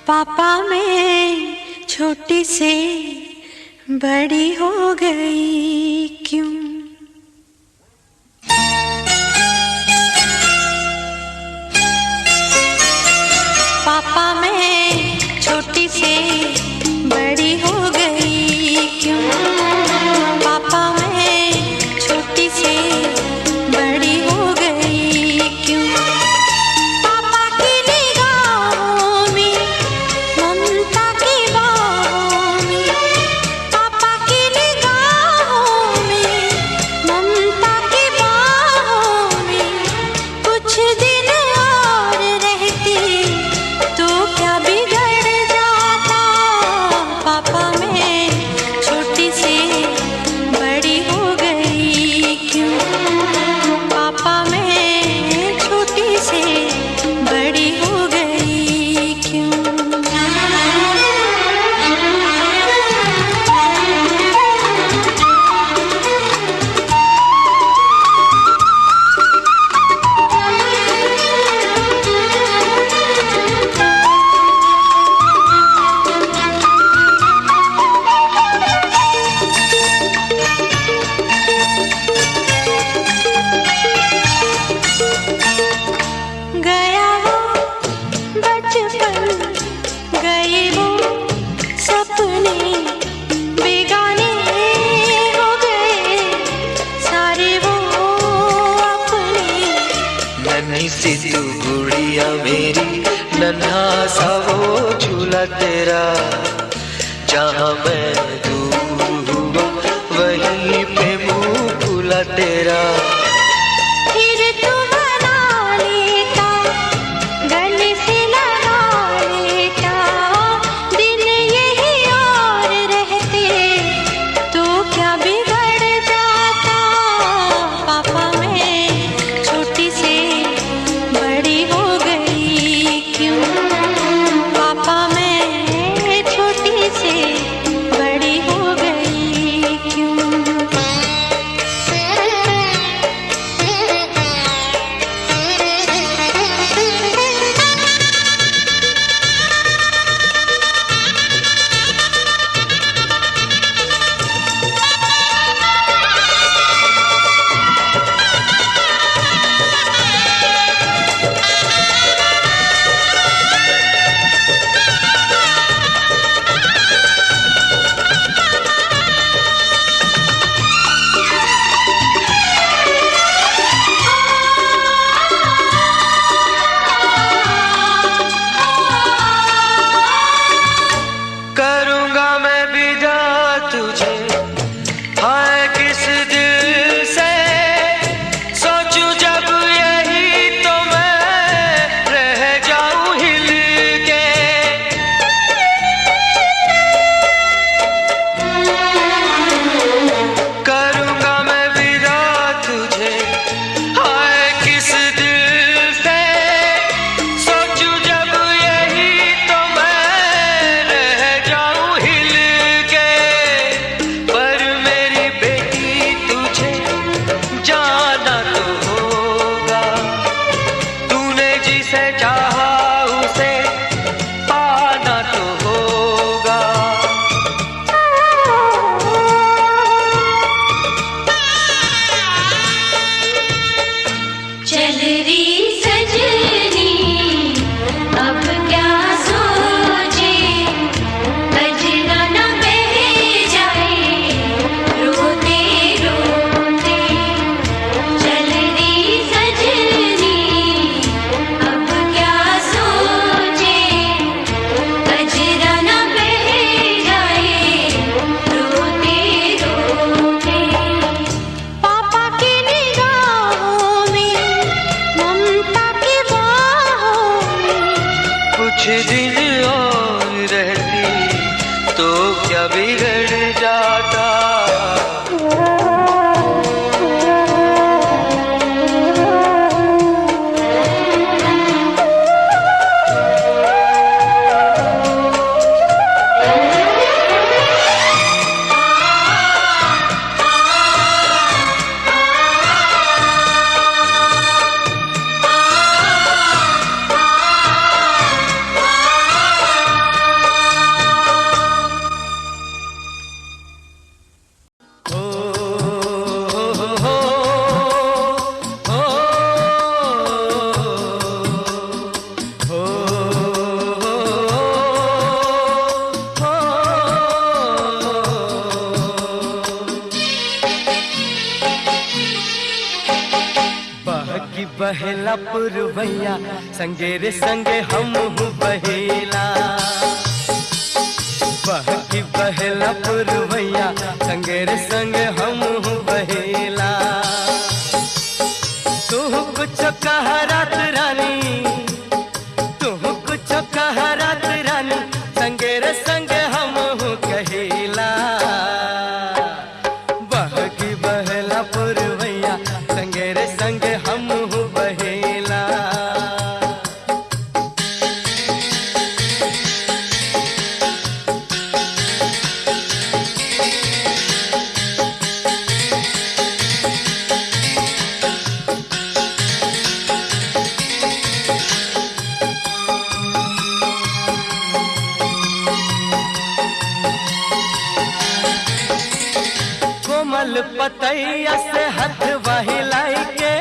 पापा मैं छोटी से बड़ी हो गई क्यों? पापा मैं छोटी से बड़ी हो गई क्यों? पापा मैं छोटी से बड़ी हो गई क्यों? पापा की निगाहों में ममता की बाहों में, पापा की निगाहों में ममता की बाहों में कुछ दिन और रहती तो क्या बिगड़ जाता? पापा मैं छोटी से बड़ी हो गई क्यों? पापा मैं छोटी से बड़ी हो गई क्यों? गया वो बचपन, गए वो सपने, बेगाने हो गए सारे वो अपने। नन्ही सी तू गुड़िया मेरी, नन्हा सा वो झूला तेरा, जहाँ मैं दूर हुआ वहीं पे मुँह खुला तेरा। फिर तू बना लेता, गले से लगा लेता, दिन यही और रहते तो क्या बिगड़ जाता? पापा मैं छोटी से बड़ी हो गई क्यों? पापा मैं छोटी से बड़ी हो गई क्यों? करूँगा मैं विदा तुझे, हाय किस दिल से सोचूं जब यही तो मैं रह जाऊं हिल के। करूँगा मैं विदा तुझे, हाय किस दिल से सोचूं जब यही तो मैं रह जाऊं हिल के। पर मेरी बेटी तुझे जाना तो होगा, तूने जिसे चाहा उसे पाना तो होगा। चल री सजनी अब क्या सोचे, गजरा न बह जाए रोते रोते। चल री सजनी अब क्या सोचे, गजरा न बह जाए रोते रोते। पापा की निगाहों में ममता की बाहों में कुछ दिन और रहती तो क्या बिगड़ जाता? बहेला पुरवैया संगे रे संगे हम बहेला। बहकी बहेला पुरवैया संगे रे संगे हम बहेला। तू कुछ कह रात रानी, तू कुछ कह रात रानी संगे रे संगे हम कहेला। बहकी बहेला पुरवैया संगे रे संगे हम बहेला। कोमल पतैया से हाथ बहिलाई के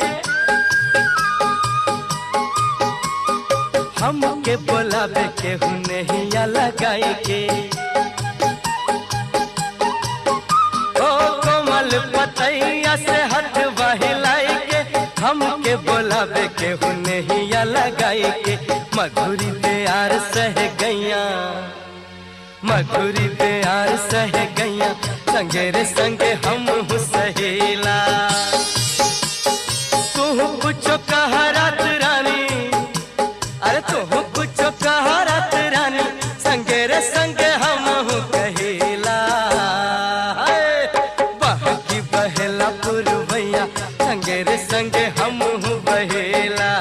हमके बोलावे के हुनहिया लगाई के। ओ कोमल पतैया से हाथ बहिलाई के हमके बोलावे के हुनहिया लगाई के। मधुरी प्यार सह गैया, मधुरी प्यार सह गैया संगे रे संगे हम सहेला। तू कुछ कह रात रानी, अरे तू कुछ कह रात रानी संगे रे संगे हम कहेला। बहकी बहेला पुरवैया संगे रे संगे हम बहेला।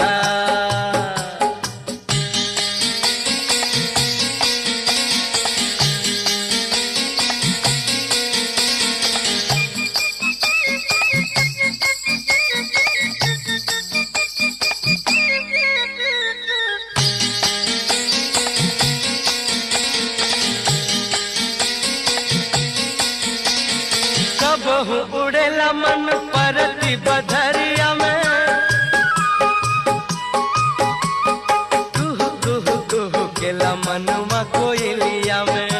कबहू उड़ेला मन परती बधरिया में, कुहू कुहू कुहू केला मनवा कोयलिया में।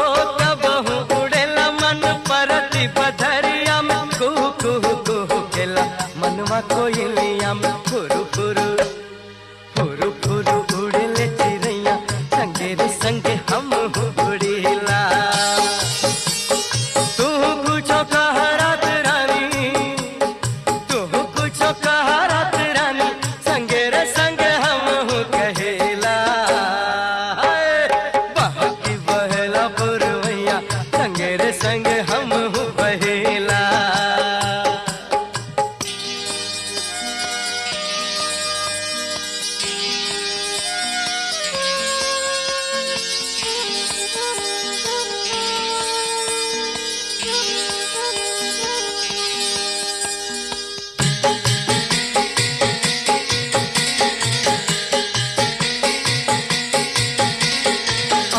ओ कबहू उड़ेला मन परती बधरिया में, कुहू कुहू कुहू केला मनवा कोयलिया में। फुरु फुरु फुरु फुरु उड़ेले चिड़ैया संगे रे संगे हम उड़ेला। तू कुछ कह रात रानी, तू कुछ कह रात रानी संगे रे संगे हम कहेला। बहकी बहेला पुरवैया संगे रे संगे हम बहेला।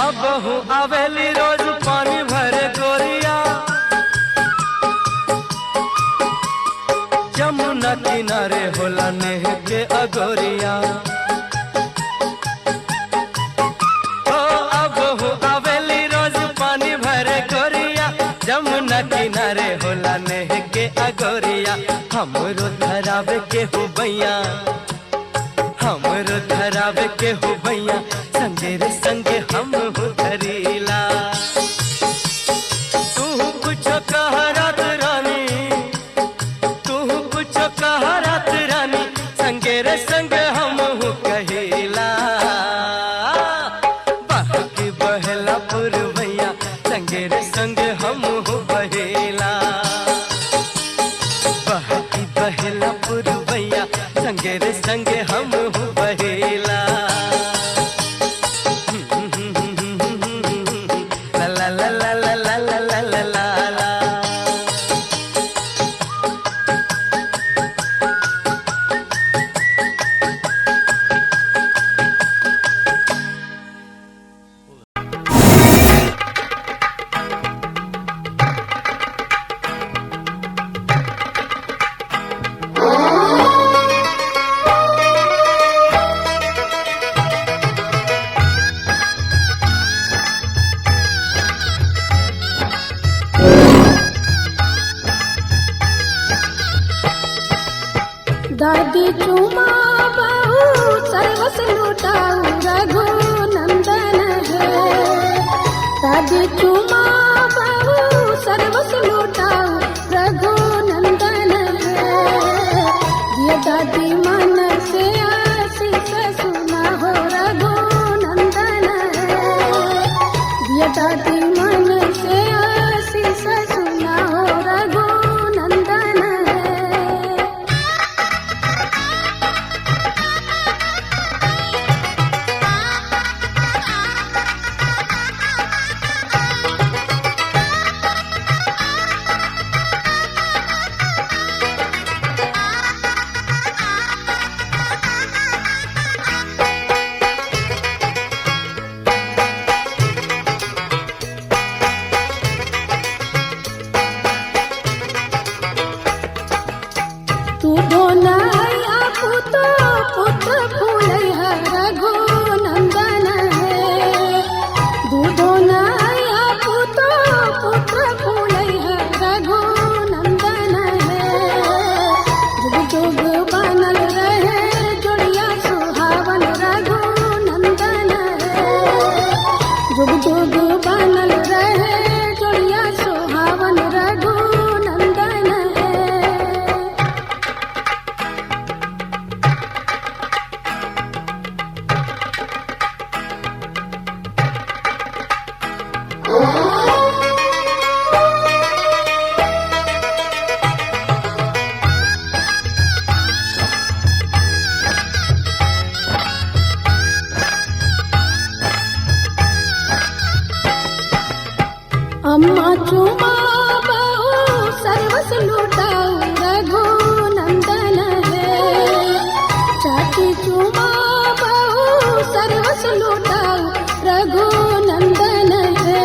अब हूँ आवेली रोज पानी भरे गोरिया, जमुना किनारे होला नेह के अगोरिया। ओ अब हूँ आवेली रोज पानी भरे गोरिया, जमुना किनारे होला नेह के अगोरिया। हमरो धरावे के हो बैया, हमरो धरावे के हो बैया संगे रे संगे हम धरीला। तू कुछ कह रात रानी, तू कुछ कह रात रानी संगे रे संगे हम कहेला। बहकी बहेला पुरवैया संगे रे संगे हम बहेला। बहकी बहेला पुरवैया संगे रे संगे हम बहेला। ला ला ला ला ला ला ला ला ला ला। दादी चुमा बहु सर्वस लुटाऊ रघुनंदन है। दादी चुमा बहु सर्वस लुटाऊ रघुनंदन है। ये दादी मन से आशीष सुना हो रघुनंदन है। ये दादी मन से आशीष सुना हो रघुनंदन है। तू ढोलैया पुतो पुत्र फूलैया रघुनंदन है। तू ढोलैया पुतो पुत्र फूलैया रघुनंदन है। जुग जुग बनल रहे जोड़िया सुहावन रघुनंदन है। जुग जुग बनल रहे जोड़िया सुहावन रघुनंदन है। अम्मा चुमा बहु सर्वस लुटाऊ रघुनंदन है। चाची चुमा बहु सर्वस लुटाऊ रघुनंदन है।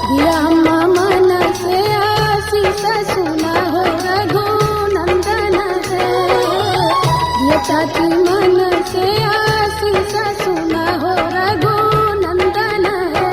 दिया अम्मा मन से आशीष सुना हो रघुनंदन है। दिया चाची मन से आशीष सुना हो रघुनंदन है।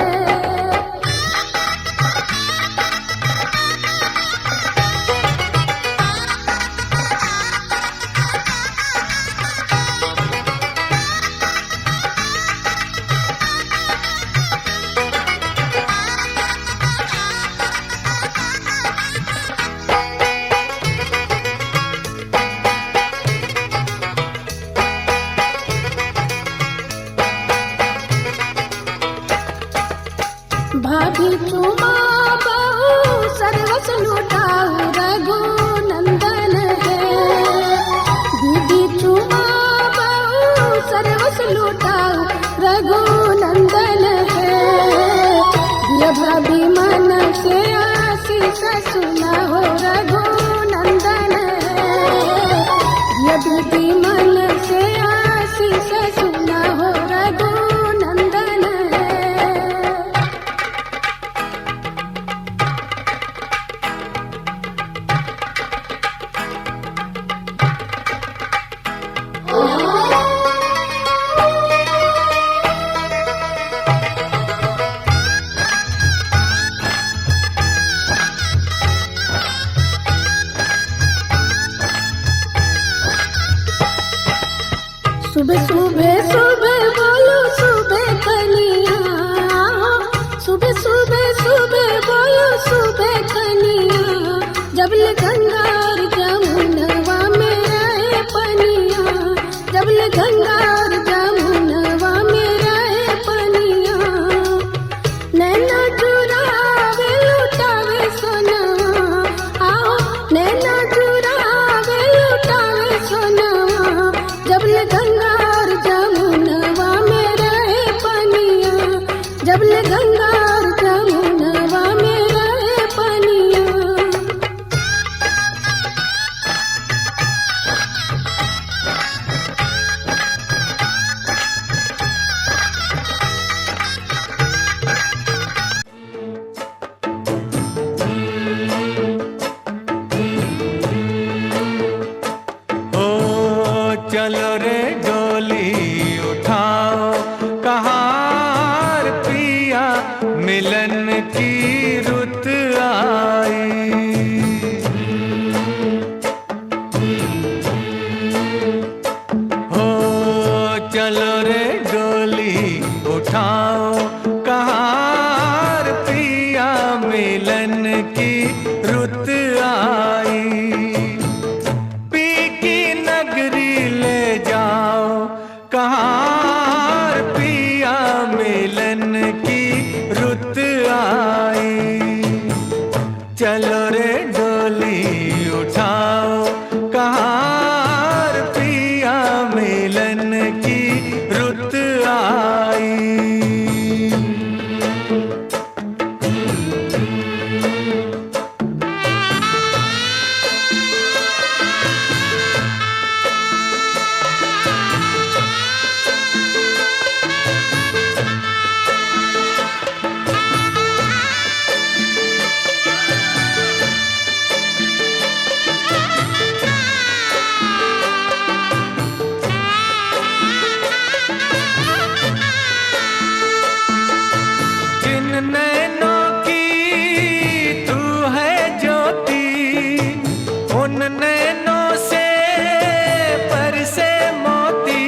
भाभी चुमा बहु सर्वस लुटाऊ रघुनंदन है। दीदी चुमा बहु सर्वस लुटाऊ रघुनंदन है। ये भाभी मन से आशीष सुना हो रघुनंदन है। ये दीदी मन से आशीष सुना हो रघुनंदन है। सुबह सुबह सुबह बोलो सुबह कनिया। सुबह सुबह सुबह बोलो सुबह कनिया। जब ले गंगा और जमुनवा में रहे पनिया। जब ले गंगा और जमुनवा में रहे पनिया। नैना चुरावे लुटावे सोनवा। आओ नैना चुरावे लुटावे सोनवा। जब ले गंगा और जमुनवा में रहे पनिया। जब ले गंगा और जमुनवा में रहे पनिया। चलो रे डोली उठाओ कहार पिया मिलन की रुत आई। कहाँ पिया मिलन की रुत आई। चलो रे डोली उठाओ, कहाँ पिया मिलन की रुत आई। नैनों की तू है ज्योति, उन नैनों से बरसे मोती।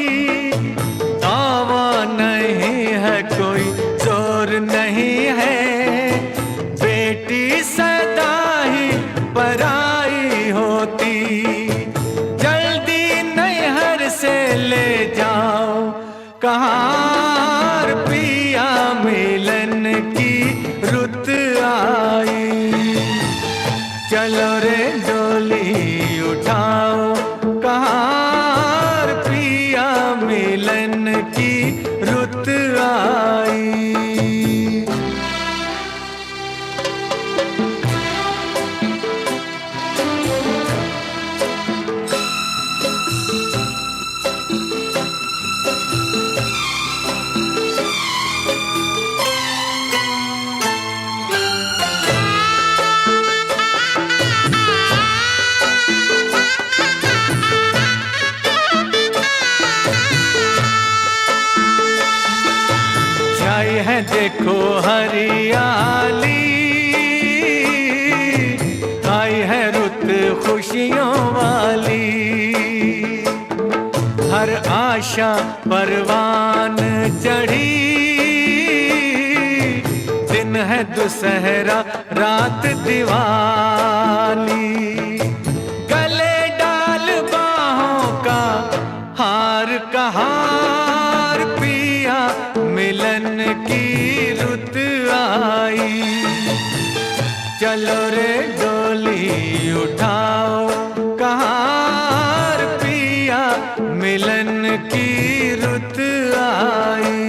दावा नहीं है कोई, जोर नहीं है, बेटी सदा ही पराई होती। जल्दी नैहर से ले जाओ, कहाँ पिया मिलन की रुत आई। चलो रे डोली उठाओ, कहाँ पिया मिलन की रुत आई। छाई है देखो हरियाली, आई है रुत खुशियों वाली। हर आशा परवान चढ़ी, दिन है दुसहरा रात दिवाली। गले डाल बाहों का हार, कहार पिया मिलन की रुत आई। चलो रे डोली उठाओ, कहाँ पिया मिलन की रुत आई।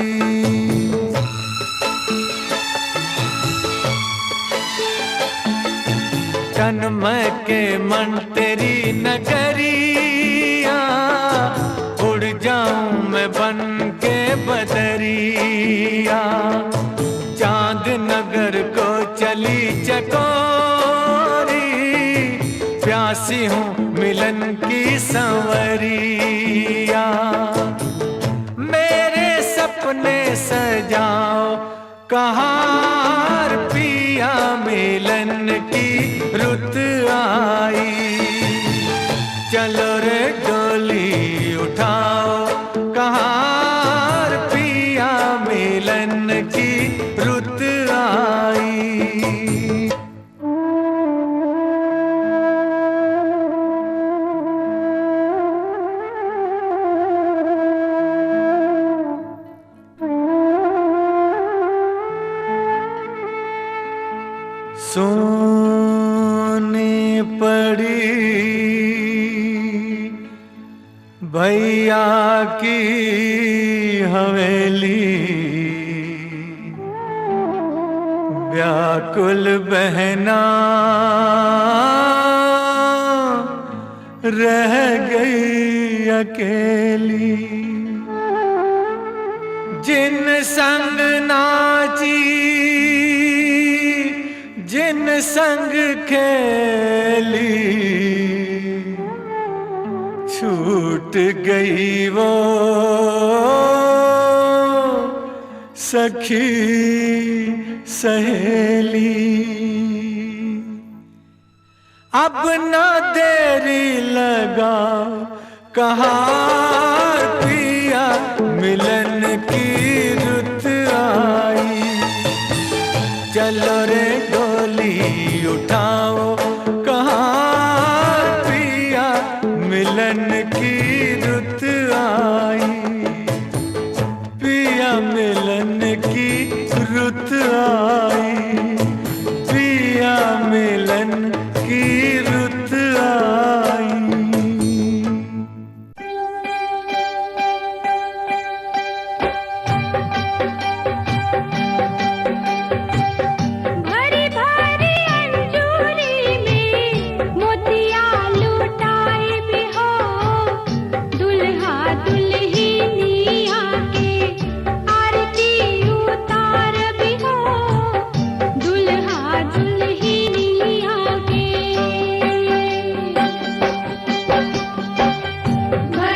तन्मय के मन तेरी नगरिया, उड़ जाऊं मैं बन के बदरिया। चांद नगर को चली चकोरी, प्यासी हूँ मिलन की संवरिया। मेरे सपने सजाओ, कहाँ पिया मिलन की रुत आई। चलो रे डोली उठाओ, कहाँ पिया मिलन की रुत आई। सोनी पड़ी भैया की हवेली, व्याकुल बहना रह गई अकेली। जिन संग नाची, जिन संग खेली, छूट गई वो सखी सहेली। अब न देरी लगाओ, कहाँ पिया मिलन की रुत आई। चलो रे डोली उठाओ, कहाँ पिया मिलन की रुत आई।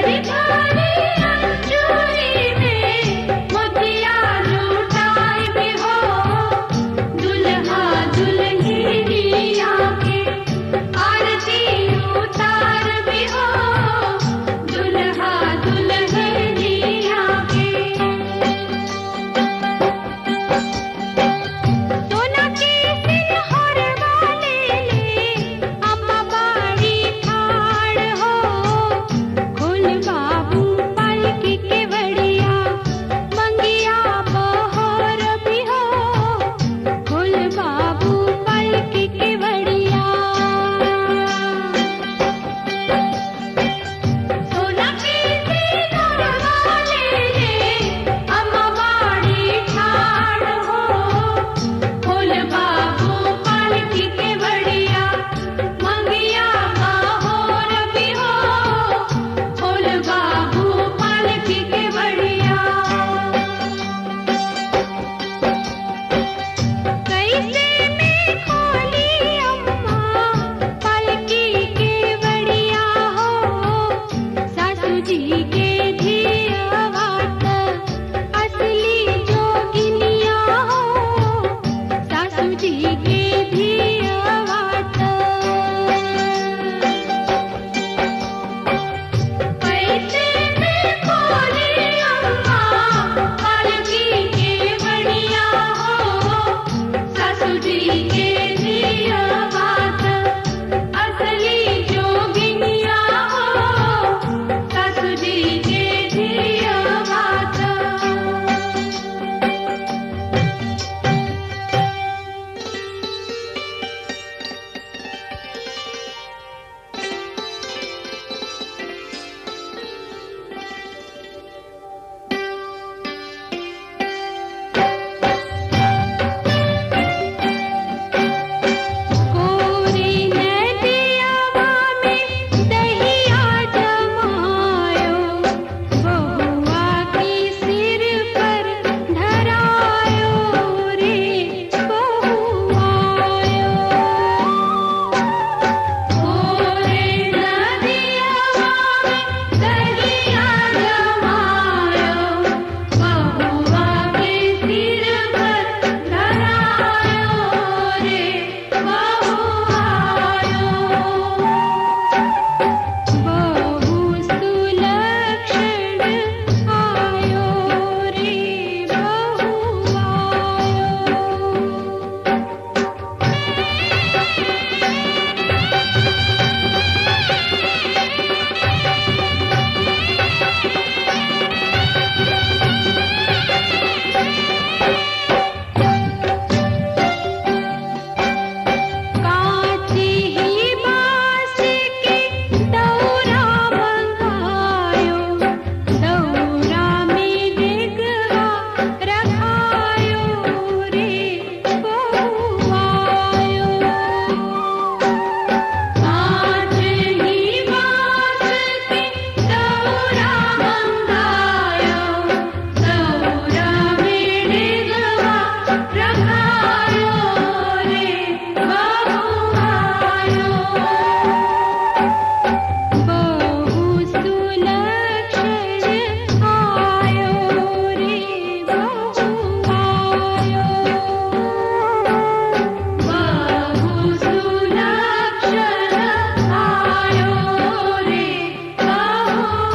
भरी भरी अंजूरी में मोतिया लुटाए भी हो, दुल्हा दुल्हनिया के आरती उतार भी हो, दुल्हा दुल्हनिया के। सोना के सिंहर वाले ले अम्मा बाड़ी ठाड़ हो, खोल बाबू पालकी के बड़िया मंगिया बहोर भी हो, खोल बाबू पालकी के बड़िया। सोना के सिंहर वाले ले अम्मा बाड़ी ठाड़ हो, खोल बाबू पालकी के बड़िया मंगिया बहोर भी हो, खोल बाबू पालकी के बड़िया। कैसे में खोली अम्मा पालकी के बड़िया हो, सासू जी के धियावात असली जोगिनिया हो, सासू जी के धियावात। कैसे में खोली अम्मा पालकी के बड़िया हो, सासू जी के धियावात असली जोगिनिया हो, सासू जी के धियावात। कोरी नदियावा में दहिया जमायो, बहुआ की सिर पर धरायो रे बहुआयो। कोरे नदियावा में दहिया जमायो, बहुआ के सिर पर धरायो रे बहुआयो। बहु सुलक्षण आयो रे बहुआयो। कांची ही बांस के दौरा मंगायो, दौरा में डिगवा रखायो रे बहुआयो। कांच ही बांस के दौरा मंगायो, दौरा में डिगवा रखायो रे बहुआयो। बहु सुलक्षण आयो रे बहुआयो। बहु सुलक्षण आयो रे बहुआयो।